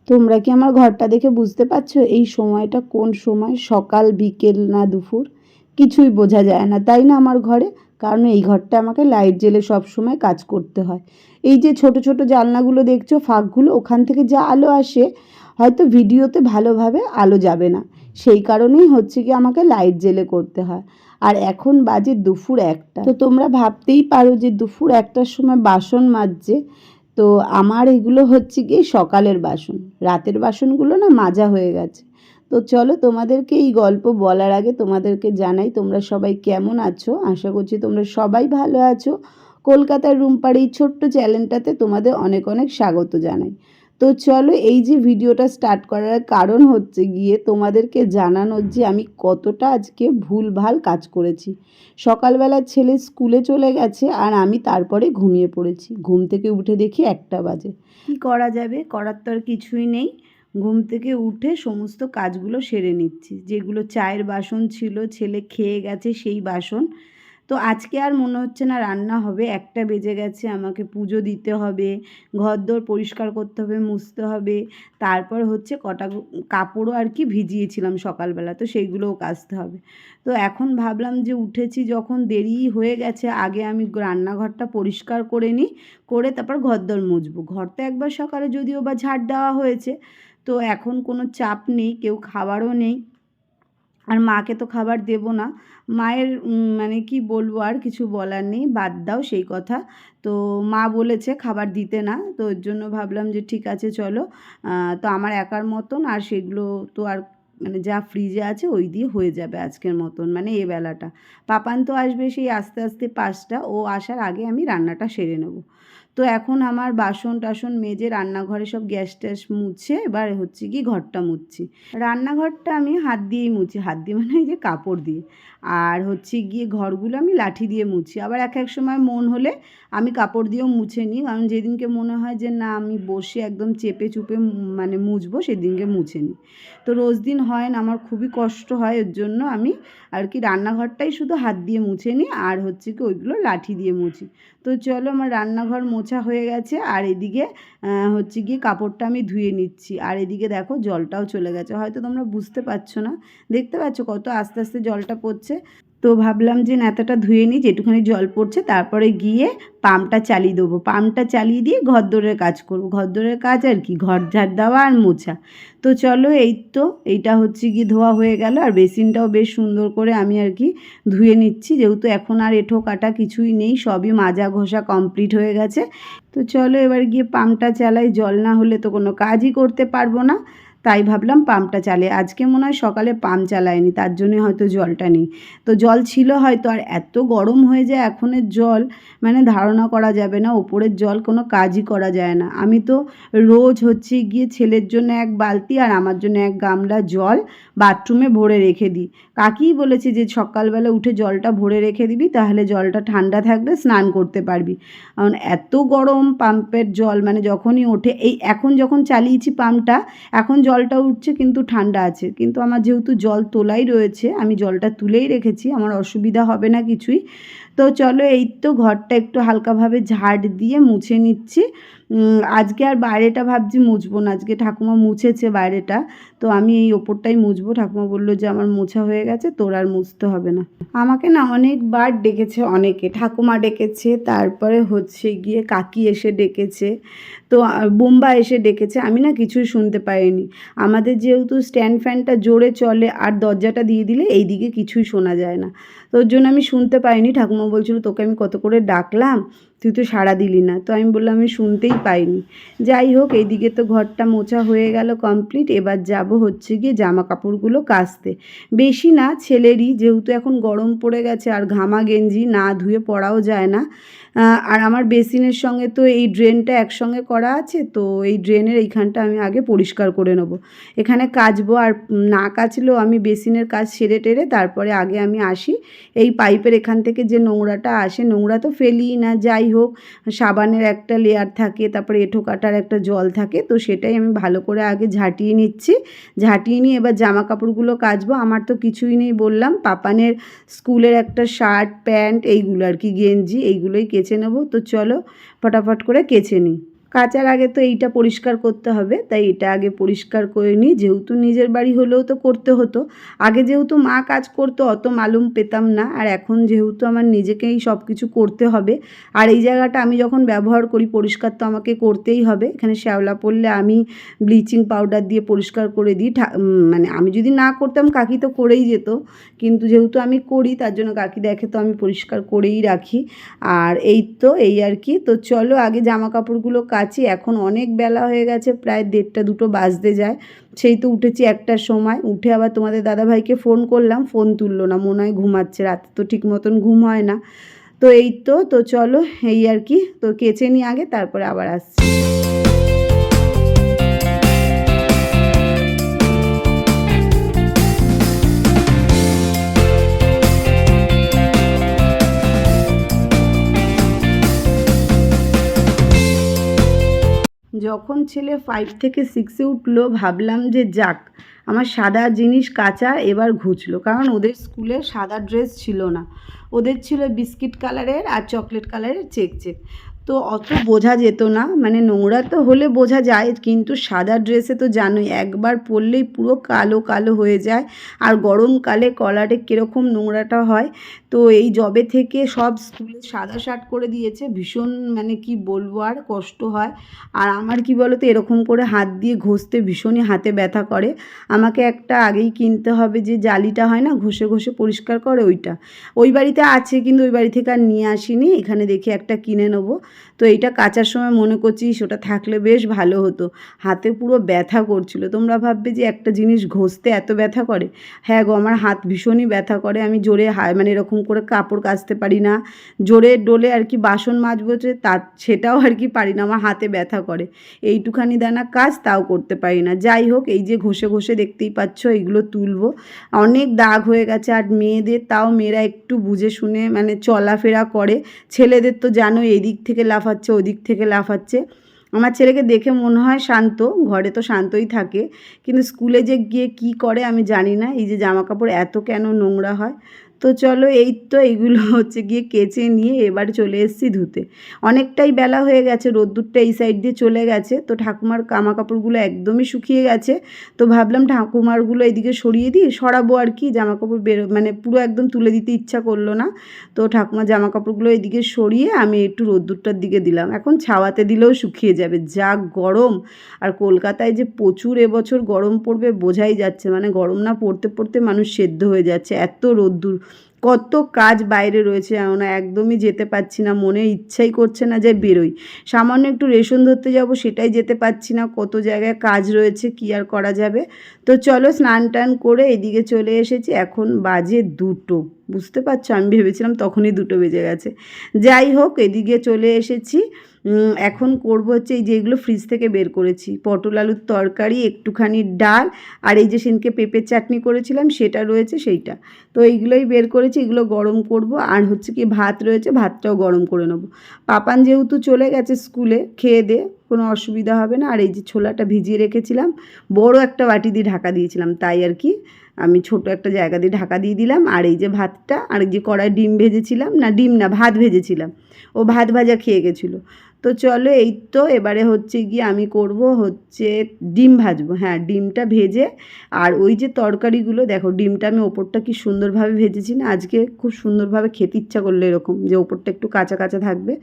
তোমরা কি আমার ঘরটা দেখে বুঝতে পারছো এই সময়টা কোন সময়, সকাল বিকেল না দুপুর? কিছুই বোঝা যায় না, তাই না আমার ঘরে? কারণ এই ঘরটা আমাকে লাইট জ্বেলে সব সময় কাজ করতে হয়। এই যে ছোট ছোট জানলাগুলো দেখছো, ফাঁকগুলো, ওখান থেকে যা আলো আসে হয়তো ভিডিওতে ভালোভাবে আলো যাবে না, সেই কারণেই হচ্ছে কি আমাকে লাইট জ্বেলে করতে হয়। আর এখন বাজে দুপুর 1টা। তো তোমরা ভাবতেই পারো যে দুপুর 1টার সময় বাসন মাজছে। তো আমার এগুলো হচ্ছে গিয়ে সকালের বাসন, রাতের বাসনগুলো না মাজা হয়ে গেছে। তো চলো তোমাদেরকে এই গল্প বলার আগে তোমাদেরকে জানাই তোমরা সবাই কেমন আছো। আশা করছি তোমরা সবাই ভালো আছো। কলকাতার রুম্পার এই ছোট্ট চ্যানেলটাতে তোমাদের অনেক অনেক স্বাগত জানাই। তো চলো, এই যে ভিডিওটা স্টার্ট করার কারণ হচ্ছে গিয়ে তোমাদেরকে জানানোর যে আমি কতটা আজকে ভুলভাল কাজ করেছি। সকালবেলা ছেলে স্কুলে চলে গেছে আর আমি তারপরে ঘুমিয়ে পড়েছি। ঘুম থেকে উঠে দেখি 1টা বাজে। কী করা যাবে, করার তো আর কিছুই নেই। ঘুম থেকে উঠে সমস্ত কাজগুলো সেরে নিচ্ছি। যেগুলো চায়ের বাসন ছিল, ছেলে খেয়ে গেছে সেই বাসন। তো আজকে আর মনে হচ্ছে না রান্না হবে। 1টা বেজে গেছে, আমাকে পুজো দিতে হবে, ঘরদোর পরিষ্কার করতে হবে, মুছতে হবে। তারপর হচ্ছে কটা কাপড়ও আর কি ভিজিয়েছিলাম সকালবেলা, তো সেইগুলোও কাচতে হবে। তো এখন ভাবলাম যে উঠেছি যখন, দেরি হয়ে গেছে, আগে আমি রান্নাঘরটা পরিষ্কার করে নিই, করে তারপর ঘরদোর মুছবো। ঘর তো একবার সকালে যদিও বা ঝাড় দেওয়া হয়েছে, তো এখন কোনো চাপ নেই, কেউ খাবারও নেই। আর মাকে তো খাবার দেবো না। মায়ের মানে কি বলবো, আর কিছু বলার নেই, বাদ দাও সেই কথা। তো মা বলেছে খাবার দিতে না, তো ওর জন্য ভাবলাম যে ঠিক আছে চলো। তো আমার একার মতন আর সেগুলো তো আর মানে যা ফ্রিজে আছে ওই দিয়ে হয়ে যাবে আজকের মতন, মানে এ বেলাটা। পাপান তো আসবে সেই আস্তে আস্তে 5টা, ও আসার আগে আমি রান্নাটা সেরে নেব। তো এখন আমার বাসন টাসন মেজে রান্নাঘরে সব গ্যাস ট্যাস মুছে এবার হচ্ছে কি ঘরটা মুছছি। রান্নাঘরটা আমি হাত দিয়েই মুছি, হাত দিয়ে মানে এই যে কাপড় দিয়ে। আর হচ্ছে গিয়ে ঘরগুলো আমি লাঠি দিয়ে মুছি। আবার এক এক সময় মন হলে আমি কাপড় দিয়েও মুছে নিই, কারণ যেদিনকে মনে হয় যে না আমি বসে একদম চেপে চুপে মানে মুছবো, সেদিনকে মুছে নিই। তো রোজ দিন হয় না, আমার খুবই কষ্ট হয়, ওর জন্য আমি আর কি রান্নাঘরটাই শুধু হাত দিয়ে মুছে নিই, আর হচ্ছে কি ওইগুলো লাঠি দিয়ে মুছি। তো চলো, আমার রান্নাঘর মোছা হয়ে গেছে, আর এদিকে হচ্ছে গিয়ে কাপড়টা আমি ধুয়ে নিচ্ছি। আর এদিকে দেখো জলটাও চলে গেছে, হয়তো তোমরা বুঝতে পারছো না, দেখতে পাচ্ছ কত আস্তে আস্তে জলটা পড়ছে। তো ভাবলাম যে নেতাটা ধুয়ে নিই, যেটুখানি জল পড়ছে, তারপরে গিয়ে পাম্পটা চালিয়ে দেবো। পাম্পটা চালিয়ে দিয়ে ঘরদোরের কাজ করবো। ঘরদোরের কাজ আর কি, ঘর ঝাড় দেওয়া আর মোছা। তো চলো, এই তো এইটা হচ্ছে গিয়ে ধোয়া হয়ে গেল, আর বেসিনটাও বেশ সুন্দর করে আমি আর কি ধুয়ে নিচ্ছি, যেহেতু এখন আর এঁঠো কাটা কিছুই নেই, সবই মাজা ঘষা কমপ্লিট হয়ে গেছে। তো চলো এবার গিয়ে পাম্পটা চালাই, জল না হলে তো কোনো কাজই করতে পারবো না। তাই ভাবলাম পাম্পটা চালিয়ে, আজকে মনে হয় সকালে পাম্প চালায়নি, তার জন্যই হয়তো জলটা নেই। তো জল ছিল হয়তো, আর এত গরম হয়ে যায় এখনের জল, মানে ধারণা করা যাবে না। ওপরের জল কোনো কাজই করা যায় না। আমি তো রোজ হচ্ছে গিয়ে ছেলের জন্য 1 বালতি আর আমার জন্য 1 গামলা জল বাথরুমে ভরে রেখে দিই। কাকিই বলেছে যে সকালবেলা উঠে জলটা ভরে রেখে দিবি, তাহলে জলটা ঠান্ডা থাকবে, স্নান করতে পারবি। কারণ এত গরম পাম্পের জল, মানে যখনই ওঠে, এই এখন যখন চালিয়েছি পাম্পটা, এখন জলটা উঠছে কিন্তু ঠান্ডা আছে। কিন্তু আমার যেহেতু জল তোলাই রয়েছে, আমি জলটা তুলেই রেখেছি, আমার অসুবিধা হবে না কিছুই। তো চলো, এই তো ঘরটা একটু হালকাভাবে ঝাড় দিয়ে মুছে নিচ্ছি। আজকে আর বাইরেটা ভাবছি মুছবো না, আজকে ঠাকুমা মুছেছে বাইরেটা, তো আমি এই ওপরটাই মুছবো। ঠাকুমা বললো যে আমার মোছা হয়ে গেছে, তোর আর মুছতে হবে না। আমাকে না অনেকবার ডেকেছে, অনেকে, ঠাকুমা ডেকেছে, তারপরে হচ্ছে গিয়ে কাকি এসে ডেকেছে, তো বোম্বা এসে ডেকেছে, আমি না কিছুই শুনতে পাইনি। আমাদের যেহেতু স্ট্যান্ড ফ্যানটা জোরে চলে, আর দরজাটা দিয়ে দিলে এই দিকে কিছুই শোনা যায় না, তো ওর জন্য আমি শুনতে পাইনি। ঠাকুমা বলছিল তোকে আমি কত করে ডাকলাম, তুই তো সাড়া দিলি না। তো আমি বললাম আমি শুনতেই পাইনি। যাই হোক, এইদিকে তো ঘরটা মোছা হয়ে গেল কমপ্লিট। এবার যাব হচ্ছে গিয়ে জামা কাপড়গুলো কাচতে। বেশি না, ছেলেরই, যেহেতু এখন গরম পড়ে গেছে, আর ঘামা গেঞ্জি না ধুয়ে পরাও যায় না। আর আমার বেসিনের সঙ্গে তো এই ড্রেনটা একসঙ্গে করা আছে, তো এই ড্রেনের এইখানটা আমি আগে পরিষ্কার করে নেব। এখানে কাচবো, আর না কাচলেও আমি বেসিনের কাজ সেরে টেরে তারপরে আগে আমি আসি। এই পাইপের এখান থেকে যে নোংরাটা আসে, নোংরা তো ফেলিই না, যাই হোক সাবানের একটা লেয়ার থাকে, তারপরে এঁঠো কাটার একটা জল থাকে, তো সেটাই আমি ভালো করে আগে ঝাঁটিয়ে নিচ্ছি। ঝাঁটিয়ে নিয়ে এবার জামা কাপড়গুলো কাচবো। আমার তো কিছুই নেই বললাম, পাপানের স্কুলের একটা শার্ট প্যান্ট এইগুলো আর কি, গেঞ্জি, এইগুলোই কেচে নেবো। তো চলো ফটাফট করে কেচে নিই। কাচার আগে তো এইটা পরিষ্কার করতে হবে, তাই এটা আগে পরিষ্কার করে নিই। যেহেতু নিজের বাড়ি হলেও তো করতে হতো, আগে যেহেতু মা কাজ করতো অত মালুম পেতাম না, আর এখন যেহেতু আমার নিজেকেই সব কিছু করতে হবে, আর এই জায়গাটা আমি যখন ব্যবহার করি পরিষ্কার তো আমাকে করতেই হবে। এখানে শ্যাওলা পড়লে আমি ব্লিচিং পাউডার দিয়ে পরিষ্কার করে দিই। মানে আমি যদি না করতাম কাকি তো করেই যেত, কিন্তু যেহেতু আমি করি তার জন্য কাকি দেখে তো আমি পরিষ্কার করেই রাখি। আর এই তো এই আর কি। তো চলো আগে জামা কাপড়গুলো কাচি। এখন অনেক বেলা হয়ে গেছে, প্রায় 1:30-2টো বাজতে যায়। সেই তো উঠেছি 1টার সময়, উঠে আবার তোমাদের দাদাভাইকে ফোন করলাম, ফোন তুললো না, মনে হয় ঘুমাচ্ছে, রাতে তো ঠিক মতন ঘুম হয় না। তো এই তো চলো এই আর কি। তো কেচে নিই আগে, তারপরে আবার আসছি। যখন ছেলে 5 থেকে 6-এ উঠলো ভাবলাম যে যাক, আমার সাদা জিনিস কাচা এবার ঘুচলো, কারণ ওদের স্কুলে সাদা ড্রেস ছিল না, ওদের ছিল বিস্কিট কালারের আর চকলেট কালারের চেক চেক। তো অত বোঝা যেত না, মানে নোংরা তো হলে বোঝা যায়, কিন্তু সাদা ড্রেসে তো জানোই একবার পরলেই পুরো কালো কালো হয়ে যায়, আর গরমকালে কলারে কীরকম নোংরাটা হয়। তো এই জবে থেকে সব স্কুলে সাদা শার্ট করে দিয়েছে, ভীষণ মানে কি বলবো, আর কষ্ট হয়। আর আমার কি বলো তো, এরকম করে হাত দিয়ে ঘষতে ভীষণই হাতে ব্যথা করে। আমাকে একটা আগেই কিনতে হবে, যে জালিটা হয় না ঘষে ঘষে পরিষ্কার করে, ওইটা ওই বাড়িতে আছে, কিন্তু ওই বাড়ি থেকে আর নিয়ে আসিনি, এখানে দেখে একটা কিনে নেবো। তো এইটা কাচার সময় মনে করছি সেটা থাকলে বেশ ভালো হতো, হাতে পুরো ব্যথা করছিল। তোমরা ভাববে যে একটা জিনিস ঘষতে এত ব্যথা করে, হ্যাঁ গো, আমার হাত ভীষণই ব্যথা করে। আমি জোরে মানে এরকম করে কাপড় কাচতে পারি না, জোরে ডোলে আর কি বাসন মাজবো যে সেটাও আর কি পারি না, আমার হাতে ব্যথা করে। এইটুখানি দানা কাজ তাও করতে পারি না। যাই হোক, এই যে ঘষে ঘষে দেখতেই পাচ্ছ এইগুলো তুলবো, অনেক দাগ হয়ে গেছে। আর মেয়েদের, তাও মেয়েরা একটু বুঝে শুনে মানে চলাফেরা করে, ছেলেদের তো জানো এদিক থেকে লাফাচ্ছে ওদিক থেকে লাফাচ্ছে। আমার ছেলেকে দেখে মনে হয় শান্ত, ঘরে তো শান্তই থাকে, কিন্তু স্কুলে যে গিয়ে কি করে আমি জানি না। এই যে জামা কাপড় এত কেন নোংরা হয়। তো চলো এই তো এইগুলো হচ্ছে গিয়ে কেচে নিয়ে এবার চলে এসেছি ধুতে। অনেকটাই বেলা হয়ে গেছে, রোদ্দুরটা এই সাইড দিয়ে চলে গেছে, তো ঠাকুমার জামা কাপড়গুলো একদমই শুকিয়ে গেছে। তো ভাবলাম ঠাকুমারগুলো এদিকে সরিয়ে দিই, সরাবো আর কি, জামা কাপড় মানে পুরো একদম তুলে দিতে ইচ্ছা করলো না। তো ঠাকুমার জামা কাপড়গুলো এদিকে সরিয়ে আমি একটু রোদ্দুরটার দিকে দিলাম, এখন ছাওয়াতে দিলেও শুকিয়ে যাবে, যা গরম। আর কলকাতায় যে প্রচুর এবছর গরম পড়বে বোঝাই যাচ্ছে, মানে গরম না পড়তে পড়তে মানুষ সেদ্ধ হয়ে যাচ্ছে, এত রোদ্দুর। কত কাজ বাইরে রয়েছে, আমরা একদমই যেতে পারছি না, মনে ইচ্ছাই করছে না যে বেরোই। সামান্য একটু রেশন ধরতে যাব, সেটাই যেতে পারছি না, কত জায়গায় কাজ রয়েছে, কী আর করা যাবে। তো চলো স্নান টান করে এদিকে চলে এসেছি, এখন বাজে 2টো, বুঝতে পারছো, আমি ভেবেছিলাম তখনই 2টো বেজে গেছে। যাই হোক, এদিকে চলে এসেছি। এখন করবো হচ্ছে এই যেগুলো ফ্রিজ থেকে বের করেছি, পটল আলুর তরকারি, একটুখানি ডাল, আর এই যে সেদিনকে পেঁপের চাটনি করেছিলাম সেটা রয়েছে, সেইটা। তো এইগুলোই বের করেছি, এগুলো গরম করব। আর হচ্ছে কি ভাত রয়েছে, ভাতটাও গরম করে নেব। পাপান যেহেতু চলে গেছে স্কুলে, খেয়ে দে কোনো অসুবিধা হবে না। আর এই যে ছোলাটা ভিজিয়ে রেখেছিলাম, বড় একটা বাটি দিয়ে ঢাকা দিয়েছিলাম, তাই আর কি আমি ছোট একটা জায়গা দিয়ে ঢাকা দিয়ে দিলাম। আর এই যে ভাতটা, আর এই যে কড়াই ডিম ভেজেছিলাম, না ডিম না ভাত ভেজেছিলাম, ও ভাত ভাজা খেয়ে গেছিলো। তো চলো এই তো এবারে হচ্ছে গিয়ে আমি করব হচ্ছে ডিম ভাজবো, হ্যাঁ ডিমটা ভেজে, আর ওই যে তরকারিগুলো দেখো, ডিমটা আমি ওপরটা কি সুন্দরভাবে ভেজেছি না, আজকে খুব সুন্দরভাবে খেতে ইচ্ছা করলো এরকম, যে ওপরটা একটু কাঁচা কাঁচা থাকবে।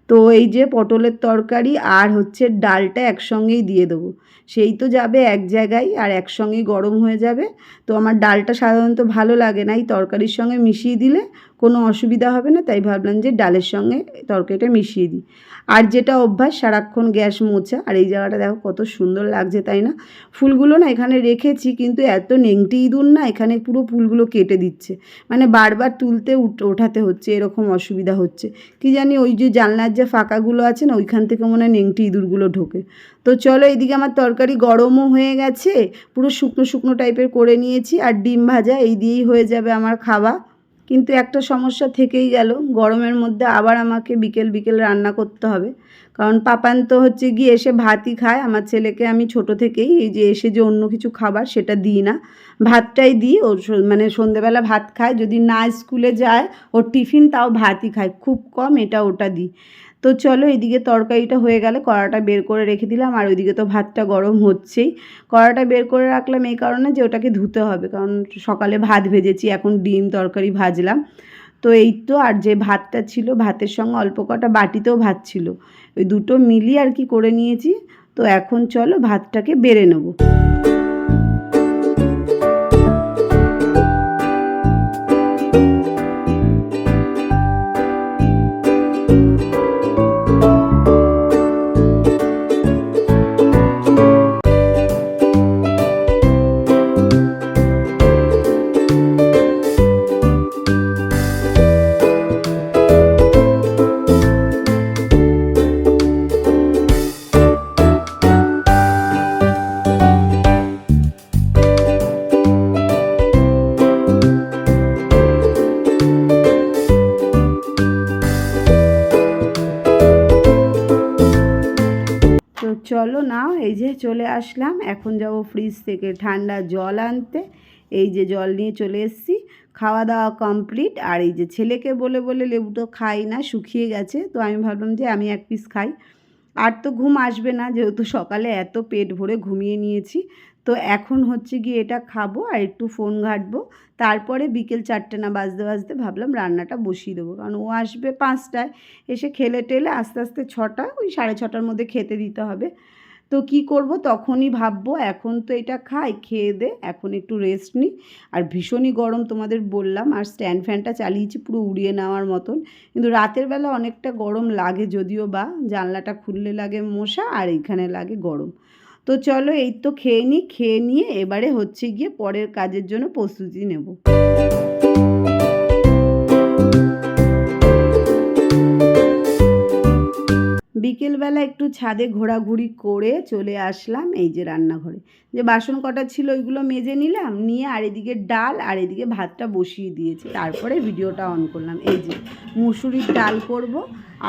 তো এই যে পটলের তরকারি আর হচ্ছে ডালটা একসঙ্গেই দিয়ে দেবো, সেই তো যাবে এক জায়গায় আর একসঙ্গেই গরম হয়ে যাবে। তো আমার ডালটা সাধারণত ভালো লাগে না, এই তরকারির সঙ্গে মিশিয়ে দিলে কোনো অসুবিধা হবে না, তাই ভাবলাম যে ডালের সঙ্গে তরকারিটা মিশিয়ে দিই। আর যেটা অভ্যাস সারাক্ষণ গ্যাস মোছা, আর এই জায়গাটা দেখো কত সুন্দর লাগছে তাই না। ফুলগুলো না এখানে রেখেছি, কিন্তু এত নেংটি ইঁদুর না এখানে পুরো ফুলগুলো কেটে দিচ্ছে, মানে বারবার তুলতে ওঠাতে হচ্ছে, এরকম অসুবিধা হচ্ছে। কি জানি ওই যে জানলার যে ফাঁকাগুলো আছে না, ওইখান থেকে মনে হয় নেংটি ইঁদুরগুলো ঢোকে। তো চলো এইদিকে আমার তরকারি গরমও হয়ে গেছে, পুরো শুকনো শুকনো টাইপের করে নিয়েছি, আর ডিম ভাজা এই দিয়েই হয়ে যাবে আমার খাওয়া। কিন্তু একটা সমস্যা থেকেই গেল, গরমের মধ্যে আবার আমাকে বিকেল বিকেল রান্না করতে হবে, কারণ পাপান তো হচ্ছে গিয়ে এসে ভাতই খায়। আমার ছেলেকে আমি ছোট থেকেই এই যে এসে যে অন্য কিছু খাবার সেটা দিই না, ভাতটাই দিই। ওর মানে সন্ধেবেলা ভাত খায়, যদি না স্কুলে যায় ওর টিফিন তাও ভাতই খায়, খুব কম এটা ওটা দিই। তো চলো এদিকে তরকারিটা হয়ে গেলে কড়াটা বের করে রেখে দিলাম, আর ওইদিকে তো ভাতটা গরম হচ্ছেই। কড়াটা বের করে রাখলাম এই কারণে যে ওটাকে ধুতে হবে, কারণ সকালে ভাত ভেজেছি, এখন ডিম তরকারি ভাজলাম। তো এই তো, আর যে ভাতটা ছিল ভাতের সঙ্গে অল্প কটা বাটিতেও ভাত ছিল, ওই দুটো মিলিয়ে আর কি করে নিয়েছি। তো এখন চলো ভাতটাকে বেড়ে নেবো। তো চলো না, এই যে চলে আসলাম, এখন যাব ফ্রিজ থেকে ঠান্ডা জল আনতে। এই যে জল নিয়ে চলে এসেছি, খাওয়া দাওয়া কমপ্লিট। আর এই যে ছেলেকে বলে বলে লেবু তো খাই না, শুকিয়ে গেছে, তো আমি ভাবলাম যে আমি এক পিস খাই। আর তো ঘুম আসবে না, যেহেতু সকালে এত পেট ভরে ঘুমিয়ে নিয়েছি। তো এখন হচ্ছে গিয়ে এটা খাবো আর একটু ফোন ঘাঁটবো, তারপরে বিকেল 4টে না বাজতে বাজতে ভাবলাম রান্নাটা বসিয়ে দেবো, কারণ ও আসবে 5টায়, এসে খেলে টেলে আস্তে আস্তে 6টা, ওই 6:30টার মধ্যে খেতে দিতে হবে। তো কি করব তখনই ভাববো, এখন তো এটা খাই, খেয়ে দে এখন একটু রেস্ট নিই। আর ভীষণই গরম তোমাদের বললাম, আর স্ট্যান্ড ফ্যানটা চালিয়েছি পুরো উড়িয়ে নেওয়ার মতন, কিন্তু রাতের বেলা অনেকটা গরম লাগে, যদিও বা জানলাটা খুললে লাগে মশা আর এইখানে লাগে গরম। তো চলো এই তো খেয়ে নিই, খেয়ে নিয়ে এবারে হচ্ছে গিয়ে পরের কাজের জন্য প্রস্তুতি নেব। বিকেলবেলা একটু ছাদে ঘোরাঘুরি করে চলে আসলাম এই যে রান্নাঘরে, যে বাসন কটা ছিল ওইগুলো মেজে নিলাম, নিয়ে আর এদিকে ডাল আর এদিকে ভাতটা বসিয়ে দিয়েছি, তারপরে ভিডিওটা অন করলাম। এই যে মুসুরির ডাল করব,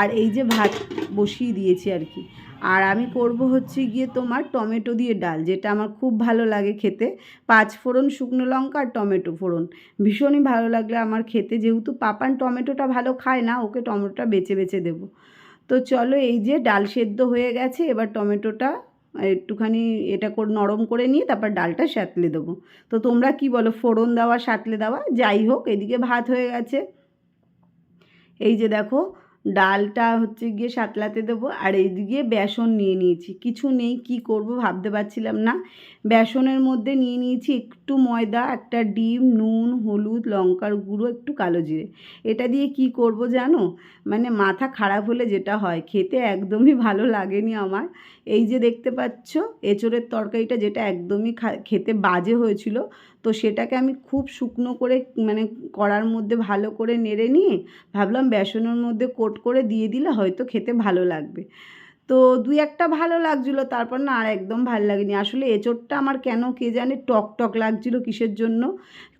আর এই যে ভাত বসিয়ে দিয়েছি আর কি। আর আমি করব হচ্ছে গিয়ে তোমার টমেটো দিয়ে ডাল, যেটা আমার খুব ভালো লাগে খেতে, 5 ফোড়ন, শুকনো লঙ্কা আর টমেটো ফোড়ন, ভীষণই ভালো লাগলে আমার খেতে। যেহেতু পাপান টমেটোটা ভালো খায় না, ওকে টমেটোটা বেছে বেছে দেবো। তো চলো এই যে ডাল সেদ্ধ হয়ে গেছে, এবার টমেটোটা একটুখানি এটা করে নরম করে নিয়ে তারপর ডালটা সাঁতলে দেবো। তো তোমরা কি বলো, ফোড়ন দেওয়া সাঁতলে দেওয়া, যাই হোক এদিকে ভাত হয়ে গেছে। এই যে দেখো ডালটা হচ্ছে গিয়ে সাঁতলাতে দেবো, আর এইদিকে বেসন নিয়ে নিয়েছি, কিছু নেই কি করব ভাবতে পারছিলাম না। বেসনের মধ্যে নিয়ে নিয়েছি একটু ময়দা, একটা ডিম, নুন, হলুদ, লঙ্কার গুঁড়ো, একটু কালো জিরে। এটা দিয়ে কি করব জানো, মানে মাথা খারাপ হলে যেটা হয়, খেতে একদমই ভালো লাগেনি আমার। এই যে দেখতে পাচ্ছ এঁচোড়ের তরকারিটা, যেটা একদমই খেতে বাজে হয়েছিল, তো সেটাকে আমি খুব শুকনো করে মানে কড়ার মধ্যে ভালো করে নেড়ে নিয়ে ভাবলাম বেসনের মধ্যে কোট করে দিয়ে দিলে হয়তো খেতে ভালো লাগবে। তো 2-একটা ভালো লাগছিলো, তারপর না আর একদম ভালো লাগেনি। আসলে এঁচোড়টা আমার কেন কে জানে টক টক লাগছিলো, কিসের জন্য।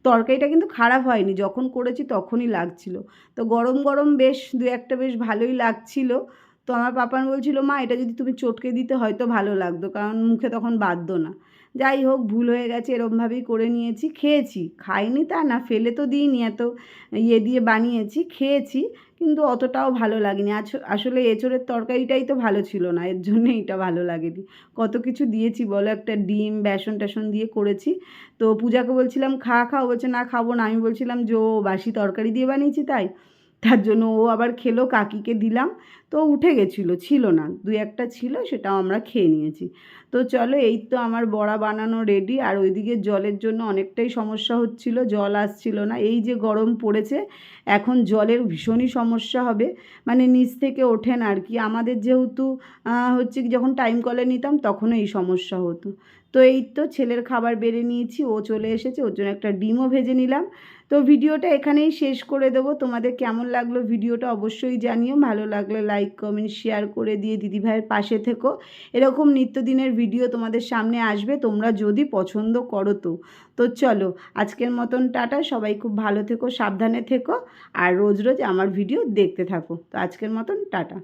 তরকারিটা কিন্তু খারাপ হয়নি, যখন করেছি তখনই লাগছিলো। তো গরম গরম বেশ 2-একটা বেশ ভালোই লাগছিলো। তো আমার পাপান বলছিল, মা এটা যদি তুমি চটকে দিতে হয়তো ভালো লাগতো, কারণ মুখে তখন বাঁধতো না। যাই হোক ভুল হয়ে গেছে, এরমভাবেই করে নিয়েছি, খেয়েছি, খাইনি তা না, ফেলে তো দিইনি, এত ইয়ে দিয়ে বানিয়েছি, খেয়েছি, কিন্তু অতটাও ভালো লাগেনি। আসলে এঁচোড়ের তরকারিটাই তো ভালো ছিল না, এর জন্যে এটা ভালো লাগেনি। কত কিছু দিয়েছি বলো, একটা ডিম বেসন টেসন দিয়ে করেছি। তো পূজাকে বলছিলাম খা খা, ও বলছে না খাবো না, আমি বলছিলাম যে ও বাসি তরকারি দিয়ে বানিয়েছি তাই, তার জন্য ও আবার খেলো, কাকিকে দিলাম, তো উঠে গেছিলো, ছিল না, 2-একটা ছিল, সেটাও আমরা খেয়ে নিয়েছি। তো চলো এই তো আমার বড়া বানানো রেডি। আর ওইদিকে জলের জন্য অনেকটাই সমস্যা হচ্ছিল, জল আসছিল না, এই যে গরম পড়েছে এখন জলের ভীষণই সমস্যা হবে, মানে নিচ থেকে ওঠে না আর কি। আমাদের যেহেতু হচ্ছে কি যখন টাইম কলে নিতাম তখনও এই সমস্যা হতো। তো এই তো ছেলের খাবার বেড়ে নিয়েছি, ও চলে এসেছে, ওর জন্য একটা ডিমও ভেজে নিলাম। তো ভিডিওটা এখানেই শেষ করে দেবো। তোমাদের কেমন লাগলো ভিডিওটা অবশ্যই জানিও, ভালো লাগলে লাইক কমেন্ট শেয়ার করে দিয়ে দিদিভাইয়ের পাশে থেকো। এরকম নিত্যদিনের ভিডিও তোমাদের সামনে আসবে, তোমরা যদি পছন্দ করো তো। তো চলো আজকের মতন টাটা, সবাই খুব ভালো থেকো, সাবধানে থেকো, আর রোজ রোজ আমার ভিডিও দেখতে থাকো। তো আজকের মতন টাটা।